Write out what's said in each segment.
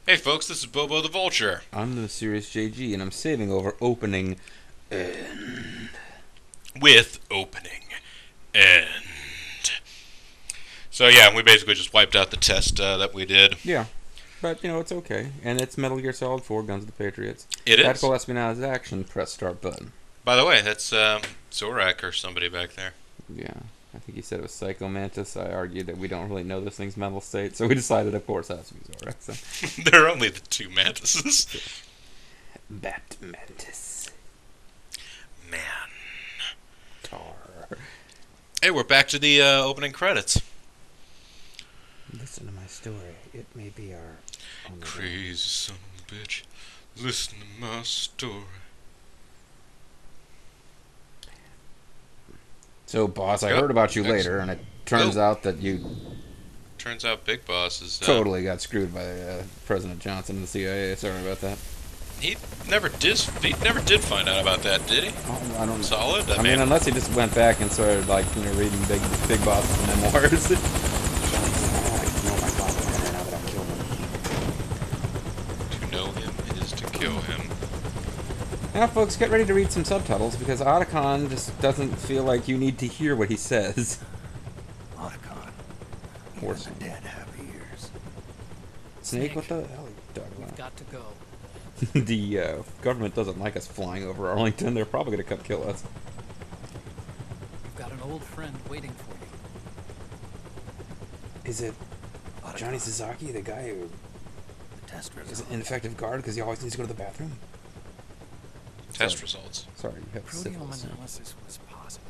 Hey folks, this is Bobo the Vulture. I'm the mysterious JG, and I'm saving over opening. With opening end. So yeah, we basically just wiped out the test that we did. Yeah, but it's okay, and it's Metal Gear Solid 4: Guns of the Patriots. It is. Tactical espionage action. Press start button. By the way, that's Zorak or somebody back there. Yeah, I think he said it was Psycho Mantis. I argued that we don't really know this thing's mental state, so we decided, of course, it has to be Zorak. So. There are only the two mantises. Bat Mantis. Man. Tar. Hey, we're back to the opening credits. Listen to my story. It may be our only Crazy son of a bitch. Listen to my story. So, boss, I Yep. heard about you Excellent. later, and it turns out that you Turns out Big Boss is totally got screwed by President Johnson and the CIA. Sorry about that. He never did find out about that, did he? Oh, I don't know. Solid. I mean, unless he just went back and started, like, reading Big Boss's memoirs. To know him is to kill him. Now, folks, get ready to read some subtitles, because Otacon just doesn't feel like you need to hear what he says. Otacon. Or The dead have ears. Snake, what the hell are you talking We've about? got to go. The government doesn't like us flying over Arlington. They're probably going to come kill us. We've got an old friend waiting for you. Is it Otacon. Johnny Sasaki, the guy who The test is results. an ineffective guard because he always needs to go to the bathroom? Test Sorry. results. Sorry, you have Proteome syphilis. analysis was positive.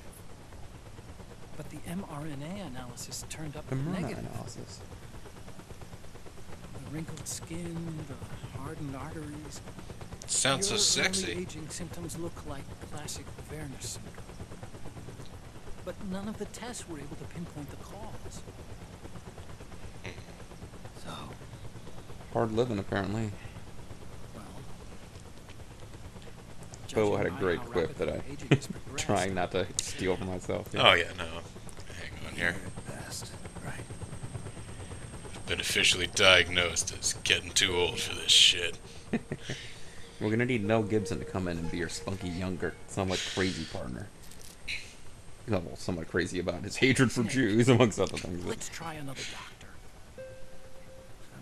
But the mRNA analysis turned up The Myrna negative. analysis. The wrinkled skin, the hardened arteries. Sounds so Your sexy. early aging symptoms look like classic Werner syndrome. But none of the tests were able to pinpoint the cause. So, Hard living, apparently. Well, Bo had a judging by great how quip that rapidly I aging has progressed, trying not to steal for myself. Oh yeah, no. Hang on here. at best, right? Been officially diagnosed as getting too old for this shit. We're gonna need Mel Gibson to come in and be your spunky, younger, somewhat crazy partner. Well, somewhat crazy about his hatred for Jews, amongst other things. let's try another doctor.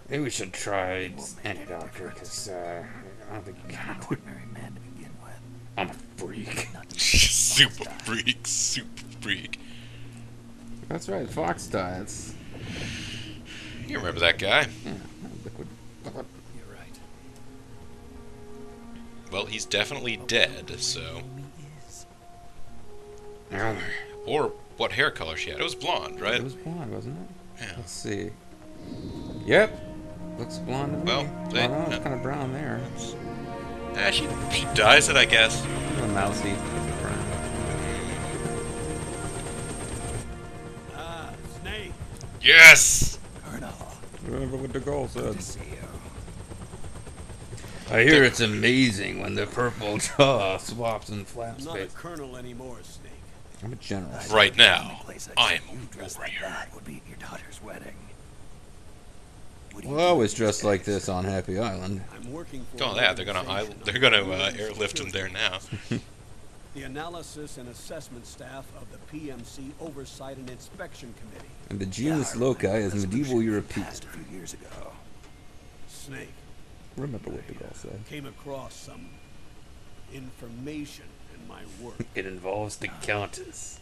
Maybe we should try any doctor, because I don't think you You're an can. ordinary man to begin with. I'm a freak. Not to Super freak, super freak. That's right, Fox diets. You remember that guy? Yeah, liquid. You're right. Well, he's definitely dead, so. Amy is. Ow. Or what hair color she had. It was blonde, right? It was blonde, wasn't it? Yeah. Let's see. Yep. Looks blonde to me. Well, they- oh, no, it's kind of brown there. Ah, she dyes it, I guess. It's a mousy brown. Ah, Snake. Yes! Colonel. Remember what the goal Good said. to see you. I hear it's amazing when the purple jaw swaps and flaps. I'm not a Face. colonel anymore, Snake. I'm a general. Right The now, only place I'd I am see you a dressed like warrior. that would be at your daughter's wedding. What do you Well, I do was these dressed like days? this on Happy Island. I'm working for. Oh an yeah, they're gonna airlift him there now. The analysis and assessment staff of the PMC Oversight and Inspection Committee. And the Yeah, genus I remember loci is the medieval solution you European. passed a few years ago. Snake Remember what the goal said. came across some information in my work. It involves the Countess.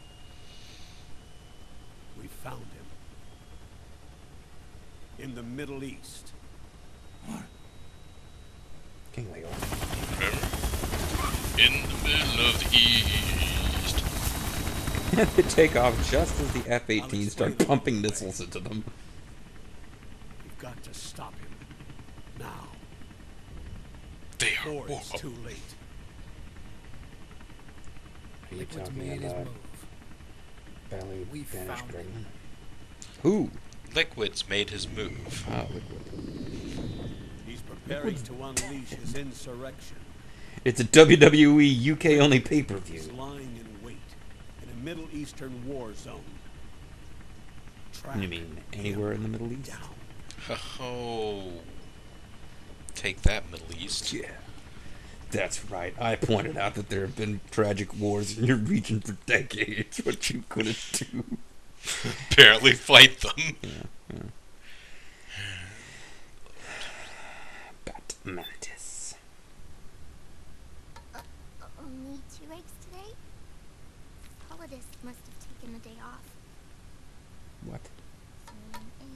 We found him in the Middle East. King Leo. Remember? In the middle of the east. They take off just as the F-18s start pumping missiles into them. We've got to stop him now, They are or war. it's too late. Are you Liquid's talking made his about move. belly We Spanish found pregnant? Who? Liquid's made his move. Ah, Liquid. He's preparing to unleash his insurrection. It's a WWE UK only He's pay-per-view. lying in wait in a Middle Eastern war zone. You mean anywhere in the Middle East? Down. Oh. Take that, Middle East. Yeah. That's right. I pointed out that there have been tragic wars in your region for decades. What you couldn't do. Apparently fight them. Yeah. Bat Mantis. Only 2 eggs today? Holidays must have taken the day off. What? 7, 8,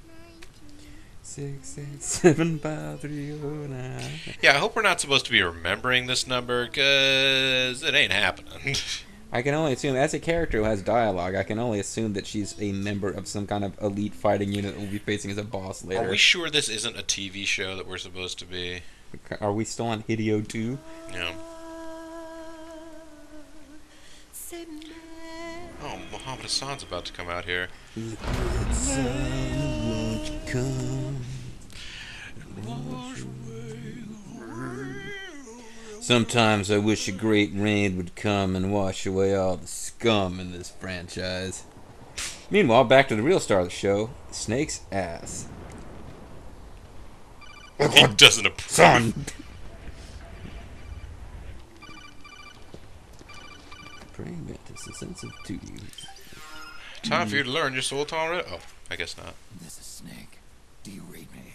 9, 2. 6, 8, 7, 5, 3, 0, 9. Yeah, I hope we're not supposed to be remembering this number, because it ain't happening. I can only assume, as a character who has dialogue, I can only assume that she's a member of some kind of elite fighting unit that we'll be facing as a boss later. Are we sure this isn't a TV show that we're supposed to be? Are we still on Hideo 2? Yeah. Oh, Muhammad Hassan's about to come out here. Sometimes I wish a great rain would come and wash away all the scum in this franchise. Meanwhile, back to the real star of the show, Snake's ass. He doesn't approve. Son! Praying mantis, a sense of duty. Time for you to learn your soul tolerance. Oh, I guess not. This is Snake. Do you read me?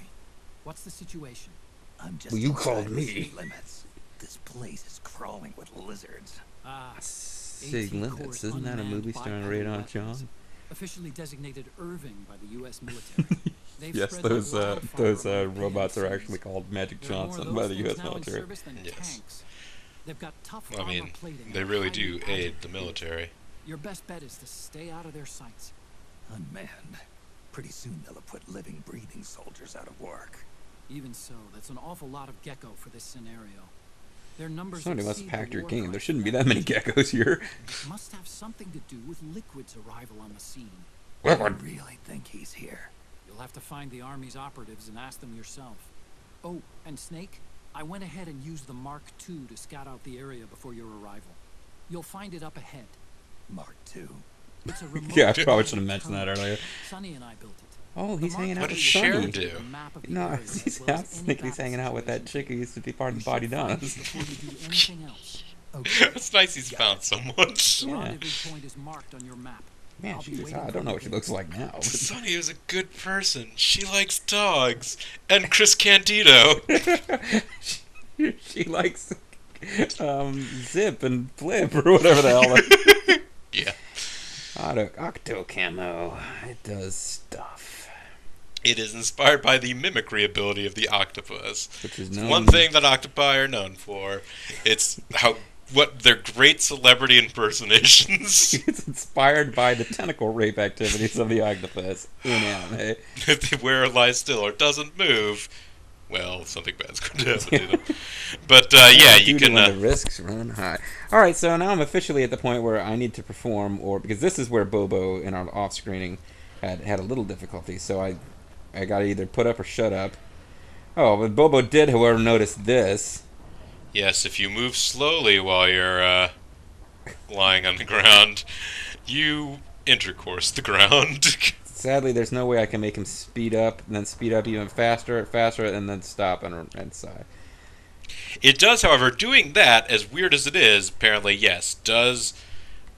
What's the situation? I'm just Well, you outside called the me. city limits. This place is crawling with lizards. Ah, City 18 Limits, course isn't that a unmanned movie starring bipedal Radon weapons, John? officially designated Irving by the U.S. military. They've Yes, spread like wildfire among robots are PMCs. actually called Magic There are more of Johnson those by the things U.S. now in military. service than Yes. tanks. They've got tough I mean, armor plating they and really highly do agile aid the people. military. Your best bet is to stay out of their sights. Unmanned. Pretty soon they'll have put living, breathing soldiers out of work. Even so, that's an awful lot of gecko for this scenario. Their numbers Somebody must exceed have hacked the your war game. cry There for shouldn't be that that many region. geckos here. Must have something to do with Liquid's arrival on the scene. I really think he's here. You'll have to find the Army's operatives and ask them yourself. Oh, and Snake, I went ahead and used the Mark II to scout out the area before your arrival. You'll find it up ahead. Mark II. It's a remote Yeah, I probably should have mentioned that terminal. earlier. Sonny and I built it. Oh, he's The hanging Mark out What with did Cher Sonny. do? A map of the No, area, he's as well as any he's battle hanging out with that situation. chick who used to be part of You the Body should find it Donuts. before you do anything else. Okay. It's nice he's found someone. The Yeah. rendezvous point is marked on your map. Man, I'll be she's waiting hot. I for don't know you what she there. looks like now. but- Sonny is a good person. She likes dogs. And Chris Candido. she likes Zip and Flip or whatever the hell. Yeah. Octo camo. It does stuff. It is inspired by the mimicry ability of the octopus. Which is It's known. one thing that octopi are known for. It's what their great celebrity impersonations. It's inspired by the tentacle rape activities of the octopus in anime. If the wearer lies still or doesn't move, well, something bad's going to happen to them. But yeah, you Due to can. when the risks run high. All right, so now I'm officially at the point where I need to perform, or because this is where Bobo in our off screening had a little difficulty. So I got to either put up or shut up. Oh, but Bobo did, however, notice this. Yes, if you move slowly while you're lying on the ground, you intercourse the ground. Sadly, there's no way I can make him speed up, and then speed up even faster, and then stop and sigh. It does, however, doing that, as weird as it is, apparently, yes, does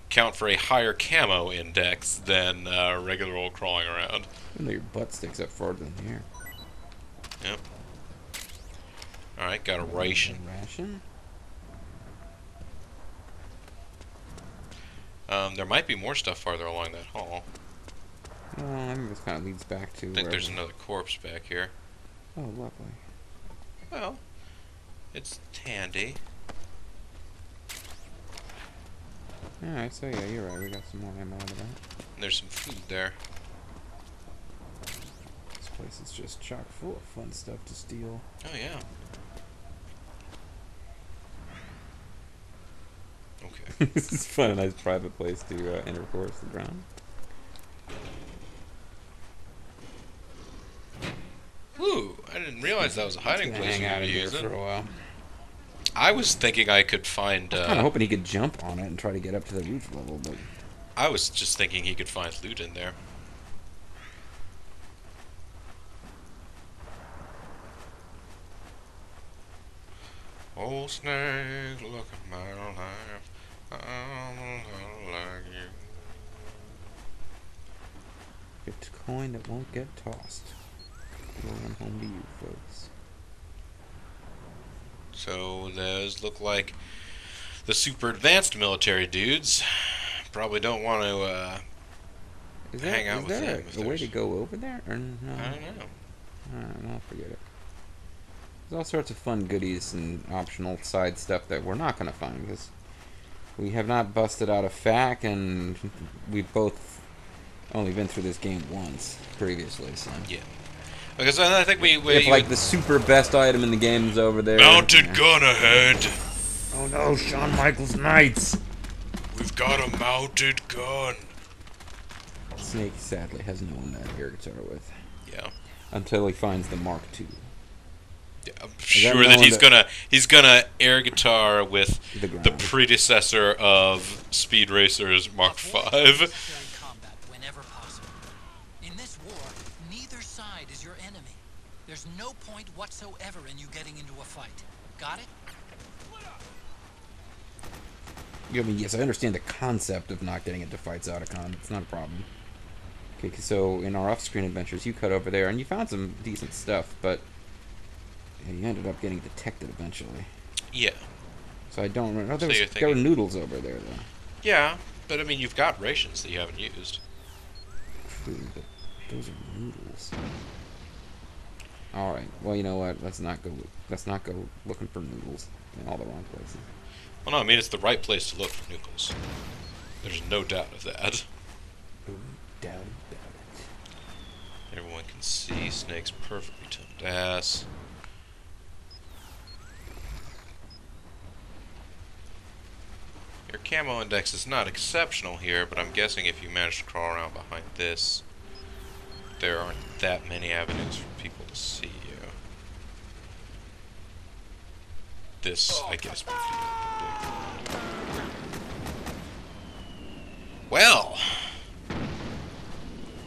count for a higher camo index than regular old crawling around. Even though your butt sticks up farther than here. Yep. Alright, got a ration. Ration? There might be more stuff farther along that hall. I think this kind of leads back to I think there's wherever- another corpse back here. Oh, lovely. Well, it's handy. Alright, so yeah, you're right. We got some more ammo out of that. There's some food there. This place is just chock full of fun stuff to steal. Oh, yeah. Okay. This is fun, a nice private place to intercourse the ground. Ooh, I didn't realize that was a hiding Gonna place hang we out could in here use for it. a while. I was thinking I could find, Kind of hoping he could jump on it and try to get up to the roof level, but I was just thinking he could find loot in there. Oh, Snake, look at my life. I'm like you. It's a coin that won't get tossed. Rolling home to you, folks. So those look like the super advanced military dudes. Probably don't want to hang out with them. Is there a way to go over there? Or no? I don't know. Alright, well, forget it. There's all sorts of fun goodies and optional side stuff that we're not going to find because we have not busted out a FAQ, and we've both only been through this game once previously. So Yeah. Because I think we if like the super best item in the game is over there. mounted gun ahead. Oh no, Shawn Michaels Knights! We've got a mounted gun. Snake sadly has no one to air guitar with Yeah. until he finds the Mark II. Yeah, I'm sure that he's gonna air guitar with the predecessor of Speed Racer's Mark V. Combat whenever possible. In this war, neither side is your enemy. There's no point whatsoever in you getting into a fight. Got it? I mean, yes, I understand the concept of not getting into fights, Otacon. It's not a problem. Okay, so in our off-screen adventures, you cut over there, and you found some decent stuff, but you ended up getting detected eventually. Yeah. So I don't remember. Oh, So there were noodles over there, though. Yeah, but I mean, you've got rations that you haven't used. True, but those are noodles. All right. Well, you know what? Let's not go looking for noodles in all the wrong places. Well, no, I mean, it's the right place to look for noodles. There's no doubt of that. No doubt about it. Everyone can see Snake's perfectly toned ass. Your camo index is not exceptional here, but I'm guessing if you manage to crawl around behind this, there aren't that many avenues for people to see you. This, I guess, would be big. Well,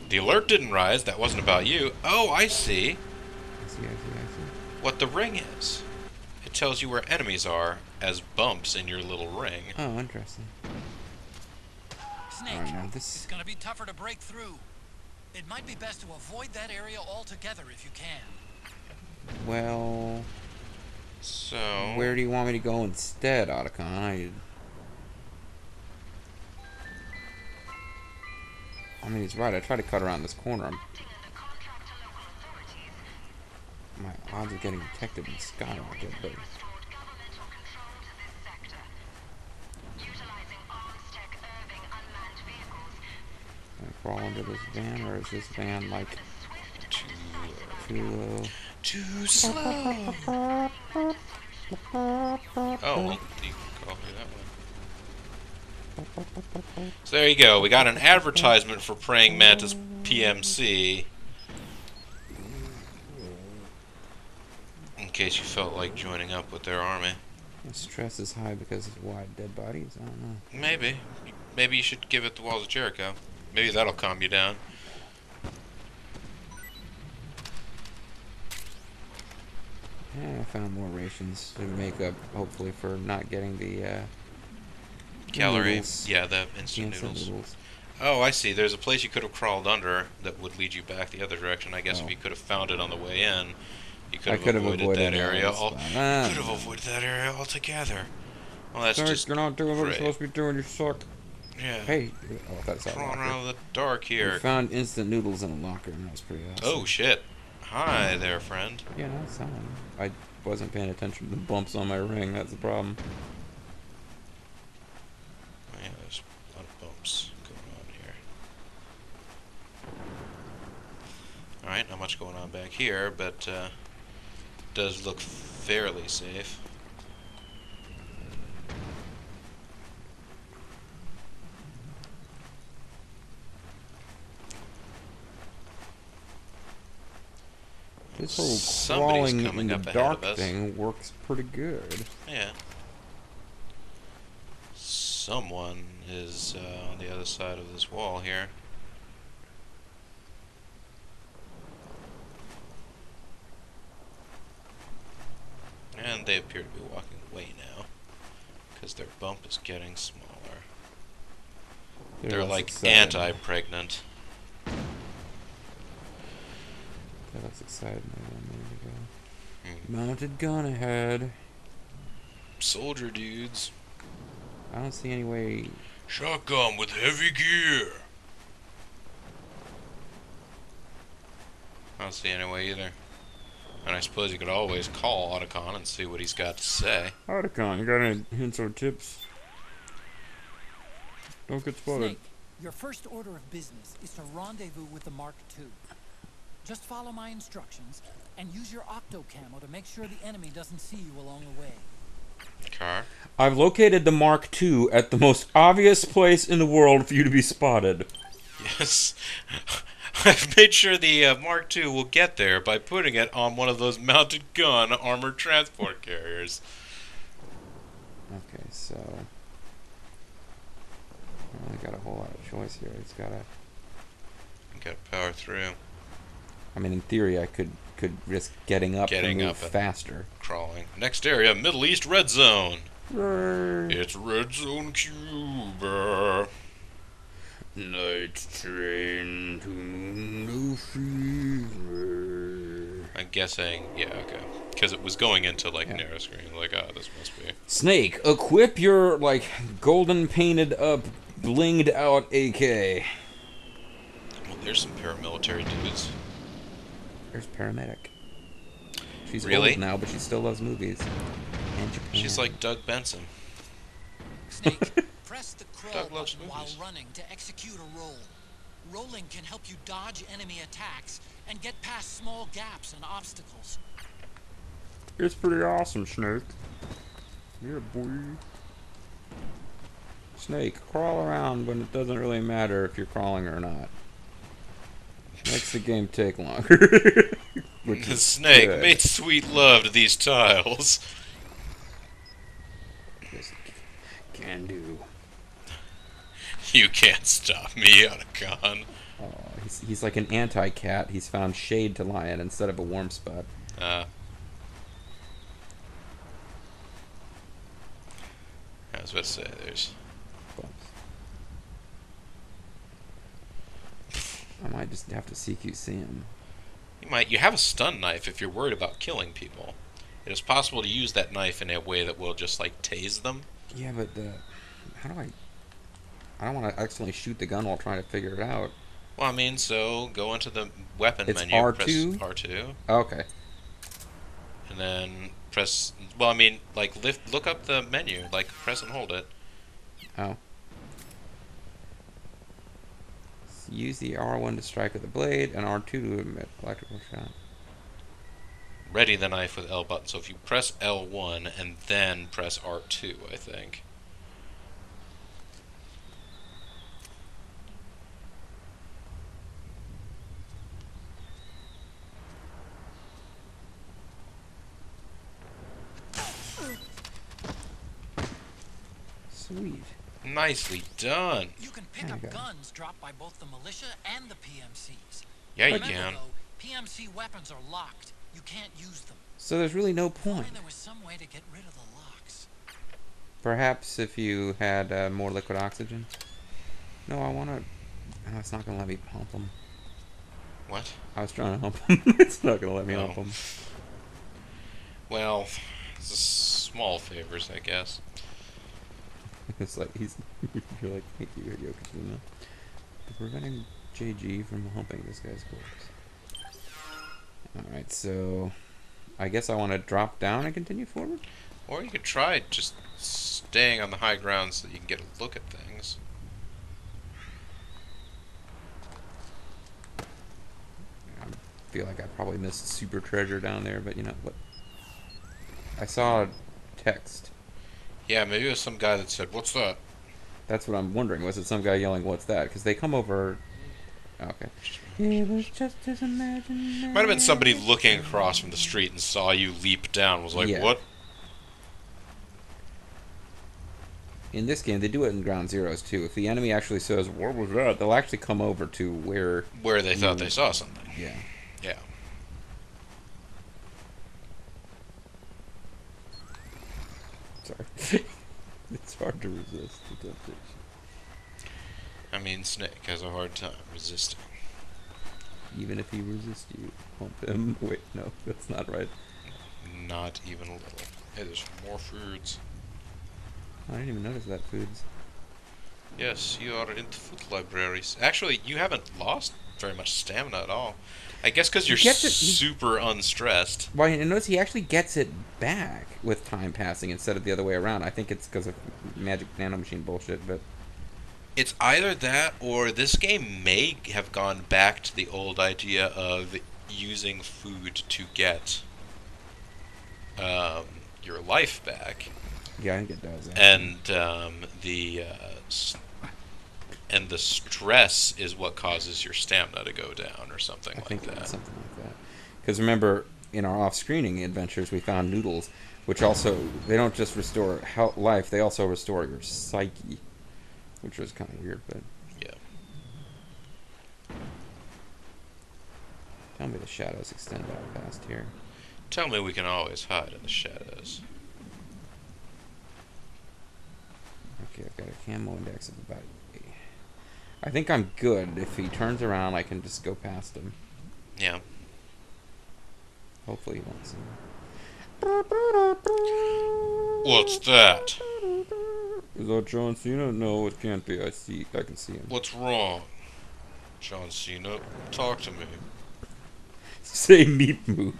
the alert didn't rise. That wasn't about you. Oh, I see. I see. What the ring is. It tells you where enemies are as bumps in your little ring. Oh, interesting. Snake, Alright, now it's gonna be tougher to break through. It might be best to avoid that area altogether if you can. Well, So, where do you want me to go instead, Otacon? I mean, he's right. I tried to cut around this corner. My odds of getting detected in skyrocket, but can I crawl under this van, or is this van like too low? too slow. Oh, well, you can crawl through that way. So there you go. We got an advertisement for Praying Mantis PMC. In case you felt like joining up with their army. My stress is high because of wide dead bodies. I don't know. Maybe. Maybe you should give it the Walls of Jericho. Maybe that'll calm you down. Yeah, I found more rations to make up, hopefully, for not getting the Calorie. noodles. Yeah, the instant noodles. Oh, I see. There's a place you could have crawled under that would lead you back the other direction. I guess if you could have found it on the way in, you could have avoided that area. Could have avoided that area altogether. Well, that's just you're not doing what you're great. supposed to be doing. You suck. Yeah. Hey, oh, that's our Crawling locker. around in the dark We here. found instant noodles in a locker, and that was pretty awesome. Oh shit! Hi there, friend. Yeah, that's someone. I wasn't paying attention to the bumps on my ring. That's the problem. Oh, yeah, there's a lot of bumps going on here. All right, not much going on back here, but does look fairly safe. This whole Somebody's crawling coming in up the ahead of dark us. thing works pretty good. Yeah. Someone is on the other side of this wall here. And And they appear to be walking away now. Because their bump is getting smaller. They're like anti-pregnant. That looks exciting. There we go. Mounted gun ahead. Soldier dudes. I don't see any way. Shotgun with heavy gear. I don't see any way either. And I suppose you could always call Otacon and see what he's got to say. Otacon, you got any hints or tips? Don't get spotted. Snake, your first order of business is to rendezvous with the Mark II. Just follow my instructions and use your octo camo to make sure the enemy doesn't see you along the way. Car? I've located the Mark II at the most obvious place in the world for you to be spotted. Yes. I've made sure the Mark II will get there by putting it on one of those mounted gun armored transport carriers. Okay, so... I only got a whole lot of choice here. It's gotta... Gotta power through. I mean, in theory, I could risk getting up and move faster. Crawling. Next area, Middle East Red Zone. Ray. It's Red Zone Cuba. Night train to no fever. I'm guessing, yeah, okay. Because it was going into, like, narrow screen. Like, oh, this must be... Snake, equip your, like, golden painted up, blinged out AK. Well, there's some paramilitary dudes. There's paramedic. She's really? old now, but she still loves movies. And Japan. She's like Doug Benson. Snake, press the crawl Doug loves button while movies. running to execute a roll. Rolling can help you dodge enemy attacks and get past small gaps and obstacles. It's pretty awesome, Snake. Yeah, boy. Snake, crawl around when it doesn't really matter if you're crawling or not. Makes the game take longer. The snake made sweet love to these tiles. Can do. You can't stop me, Otacon. Oh, he's like an anti-cat. He's found shade to lie in instead of a warm spot. I was about to say, there's... Bumps. I might just have to CQC him. You have a stun knife if you're worried about killing people. It is possible to use that knife in a way that will just, like, tase them. Yeah, but, how do I don't want to accidentally shoot the gun while trying to figure it out. Well, I mean, so go into the weapon menu, R2? press R2. Okay. And then press, well, I mean, like, look up the menu, like, press and hold it. Oh. Use the R1 to strike with the blade, and R2 to emit electrical shot. Ready the knife with L button. So if you press L1 and then press R2, I think. Sweet. Nicely done. You can pick up guns dropped by both the militia and the PMCs. Yeah, you Remember, can. though, PMC weapons are locked. You can't use them. So there's really no point. There was some way to get rid of the locks. Perhaps if you had more liquid oxygen. No, I want to... Oh, it's not going to let me pump them. What? I was trying to hump them. It's not going to let me hump them. Well, it's a small favors, I guess. It's like you're like, thank you, Hideo Kojima, for preventing JG from humping this guy's corpse. Alright, so I guess I want to drop down and continue forward? Or you could try just staying on the high ground so that you can get a look at things. I feel like I probably missed super treasure down there, but you know what? I saw a text. Yeah, maybe it was some guy that said, "What's that?" That's what I'm wondering. Was it some guy yelling, "What's that?" Because they come over... Oh, okay. It was just his imagination. Might have been somebody looking across from the street and saw you leap down. Was like, "What?" In this game, they do it in Ground Zeroes too. If the enemy actually says, "What was that?" they'll actually come over to where they thought they saw something. Yeah. Yeah. Sorry. It's hard to resist the temptation. I mean, Snake has a hard time resisting. Even if he resists you, pump him. Wait, no, that's not right. Not even a little. Hey, there's more foods. I didn't even notice that foods. Yes, you are in the food libraries. Actually, you haven't lost very much stamina at all. I guess because you're super unstressed. Well, you notice he actually gets it back with time passing instead of the other way around. I think it's because of magic nanomachine bullshit, but... It's either that or this game may have gone back to the old idea of using food to get your life back. Yeah, I think it does. Actually. And the stress is what causes your stamina to go down or something like that. I think it's something like that. Because remember, in our off-screening adventures, we found noodles, which also, they don't just restore life, they also restore your psyche. Which was kind of weird, but... Yeah. Tell me the shadows extend out past here. Tell me we can always hide in the shadows. Okay, I've got a camo index of about 8. I think I'm good. If he turns around, I can just go past him. Yeah. Hopefully he won't see me. What's that? Is that John Cena? No, it can't be. I can see him. What's wrong? John Cena, talk to me. Say meep moop.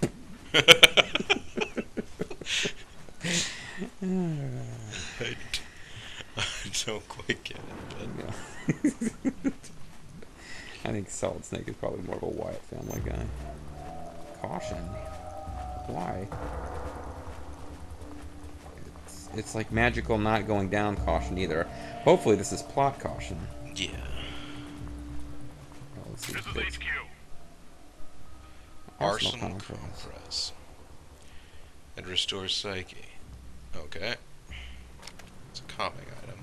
I don't quite get it, but... Yeah. I think Solid Snake is probably more of a Wyatt family guy. Caution. Why? It's like magical not going down caution either. Hopefully this is plot caution. Yeah. Well, let's see this is HQ. Arsenal compress. And restore psyche. Okay. It's a calming item.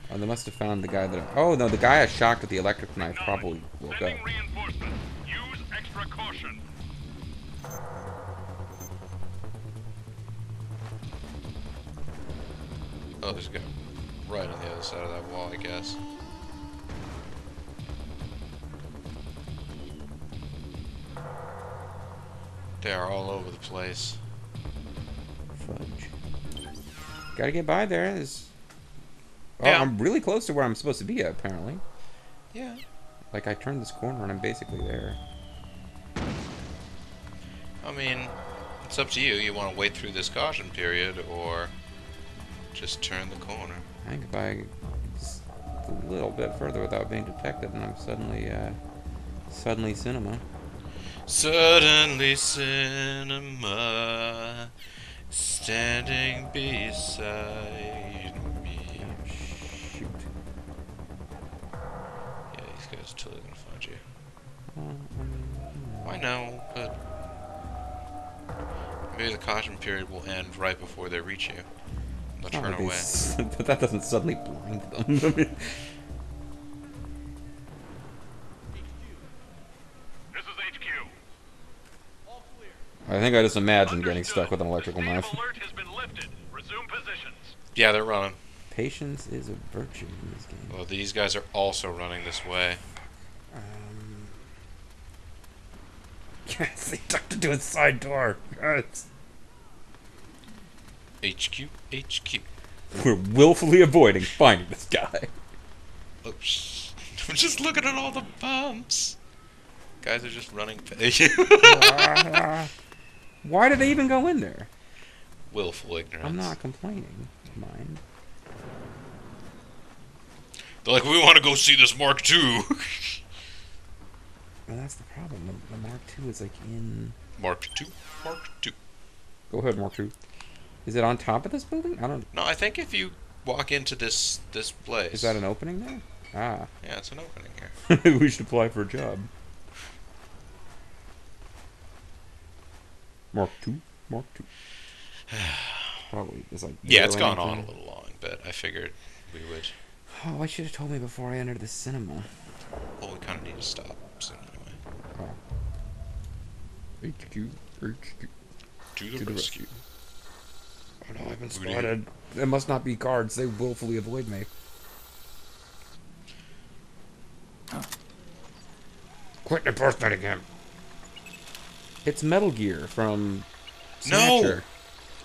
Oh, they must have found the guy that... Oh, no, the guy I shocked with the electric knife probably woke up. Reinforcement. Use extra caution. Oh, there's a guy right on the other side of that wall, I guess. They are all over the place. Fudge. Gotta get by there. Oh, yeah. I'm really close to where I'm supposed to be, apparently. Yeah. Like, I turned this corner and I'm basically there. I mean, it's up to you. You want to wait through this caution period, or just turn the corner. I think if I just a little bit further without being detected, and I'm suddenly cinema. Suddenly cinema, standing beside me. Oh, shoot. Yeah, these guys are totally gonna find you. I know, but maybe the caution period will end right before they reach you. They'll turn away. But that doesn't suddenly blind them. This is HQ. All clear. I think I just imagined getting stuck with an electrical knife. Alert has been lifted. Resume positions. Yeah, they're running. Patience is a virtue in this game. Well, these guys are also running this way. Yes, they ducked into a side door. Yes. HQ, HQ. We're willfully avoiding finding this guy. Oops. I'm just looking at all the bumps. Guys are just running. Why did they even go in there? Willful ignorance. I'm not complaining. Mind. They're like, we want to go see this Mark II. Well, that's the problem. The Mark II is like in... Mark II. Mark II. Go ahead, Mark II. Is it on top of this building? I don't... No, I think if you walk into this place... Is that an opening there? Ah. Yeah, it's an opening here. We should apply for a job. Mark II? Mark II. Probably. It's like... Yeah, it's gone on a little long, but I figured we would... Oh, I should have told me before I entered the cinema. Well, we kind of need to stop soon anyway. Oh. HQ. HQ. To the rescue. Oh no, I've been spotted. There must not be guards. They willfully avoid me. Quit impersonating him. It's Metal Gear from Snatcher. No!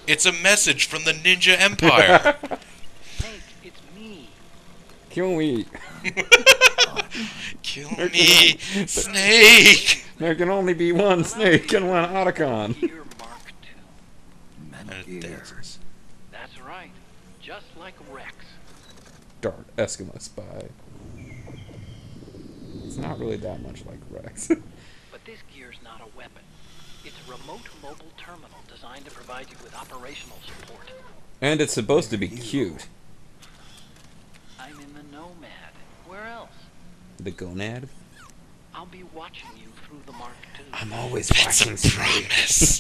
It's a message from the Ninja Empire. Snake, it's me. Kill me. Kill me, Snake! There can only be one Snake and one Otacon. Gear Mark II. And it dances. That's right. Just like Rex. Dark Eskimo spy. It's not really that much like Rex. But this gear's not a weapon. It's a remote mobile terminal designed to provide you with operational support. And it's supposed to be cute. I'm in the Nomad. Where else? The Gonad? I'll be watching you through the Mark II. I'm always That's watching a Snake. promise.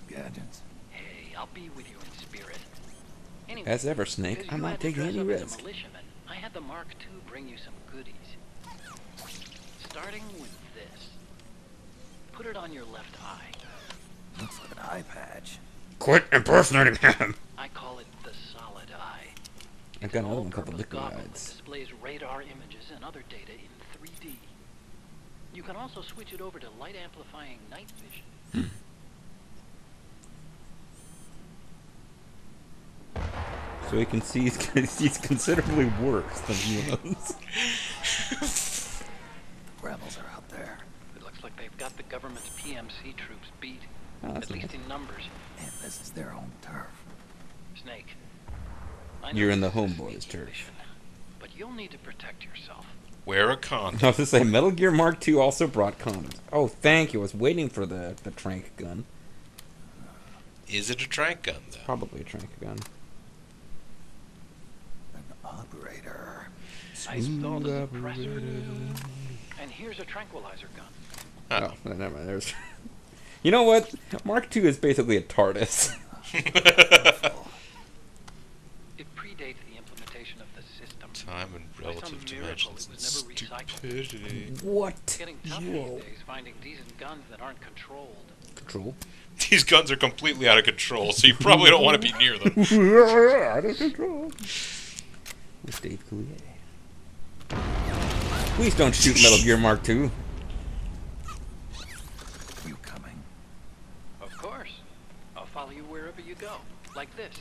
Gadgets. Hey, I'll be with you in spirit. Anyway, As ever, Snake, because I'm you not had to taking dress any up as a risk. militiaman, I had the Mark II bring you some goodies. Starting with this. Put it on your left eye. Looks like an eye patch. Quit impersonating him! I call it the solid eye. I've got another one called the Liquid Goggle that Eyes. displays radar images and other data in 3D. You can also switch it over to light amplifying night vision. So he can see he's considerably worse than humans. Rebels are out there. It looks like they've got the government's PMC troops beat, Oh, that's at least nice. in numbers. And this is their own turf. Snake, I know You're in the this is a homeboys' sneaky turf. mission, but you'll need to protect yourself. Wear a condom. I was to say, Metal Gear Mark II also brought condoms. Oh, thank you. I was waiting for the trank gun. Is it a trank gun, though? Probably a trank gun. An operator. I installed a suppressor, and here's a tranquilizer gun. Oh. Oh, never mind. There's. You know what? Mark II is basically a TARDIS. It predates the implementation of the system. Time and By some relative miracle, dimensions. it was never recycled. Stupidity. What? It's getting tough these days finding decent guns that aren't controlled. Control? These guns are completely out of control, so you probably don't want to be near them. Out of control. With Dave Coulier. Please don't shoot Metal Gear Mark II. You coming? Of course. I'll follow you wherever you go. Like this.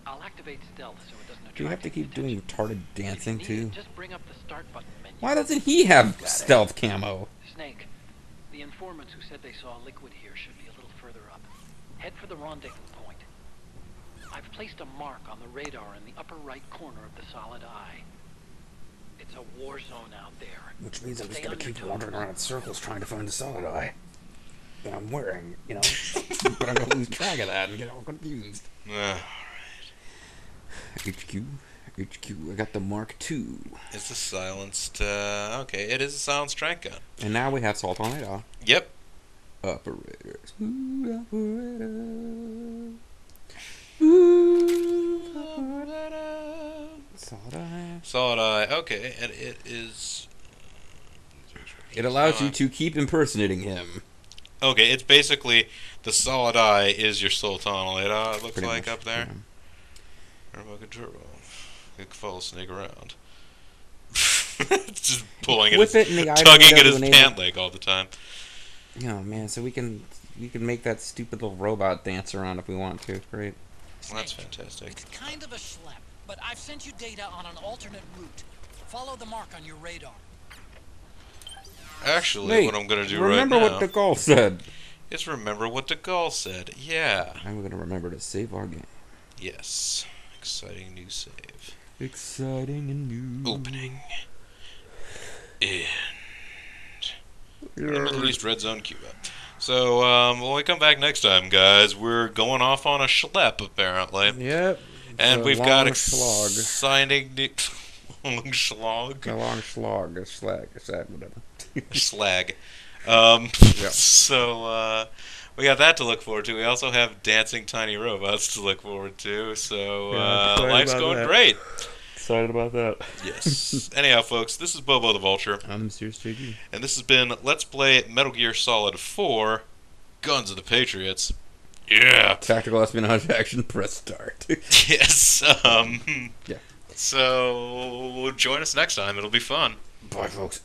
I'll activate stealth so it doesn't attract Do you have to any keep doing attention. retarded If you dancing need too? it, just bring up the start button menu. Why doesn't he have stealth camo? Snake, the informants who said they saw liquid here should be a little further up. Head for the rendezvous point. I've placed a mark on the radar in the upper right corner of the solid eye. It's a war zone out there. Which means I'm just Stay gonna on your keep toes. wandering around in circles trying to find the solid eye that I'm wearing, you know. But I'm gonna lose track of that and get all confused. HQ, I got the Mark II. It's a silenced, okay, it is a silenced trank gun. And now we have Salt on Radar. Yep. Operators. Ooh, operator. Ooh, operator. Solid eye. Solid eye, okay, and it is... It allows you to keep impersonating him. Okay, it's basically, the solid eye is your Sultan Radar, it looks Pretty like much, up there. yeah. Remote control. You can follow Snake around. Just pulling at Whip his, it in the eye tugging window at to his enable- pant leg all the time. Oh man, so we can make that stupid little robot dance around if we want to. Great. Well, that's fantastic. It's kind of a schlep, but I've sent you data on an alternate route. Follow the mark on your radar. Actually, Wait, what I'm going to do remember right now what the call said. is remember what the Gaul said. Yeah. I'm gonna remember to save our game. Yes. Exciting new save. Exciting and new. Opening. And Middle East Red Zone, Cuba. So, when we come back next time, guys, we're going off on a schlep, apparently. Yep. And a we've got long slog. exciting new... long slog? A long slog, a slag, whatever. Slag. Yeah. So, we got that to look forward to. We also have dancing tiny robots to look forward to. So, Yeah, excited life's about going that. great. Excited about that. Yes. Anyhow, folks, this is Bobo the Vulture. I'm Serious JG. And this has been Let's Play Metal Gear Solid 4 Guns of the Patriots. Yeah. Tactical espionage action. Press start. Yes. Yeah. So join us next time. It'll be fun. Bye, folks.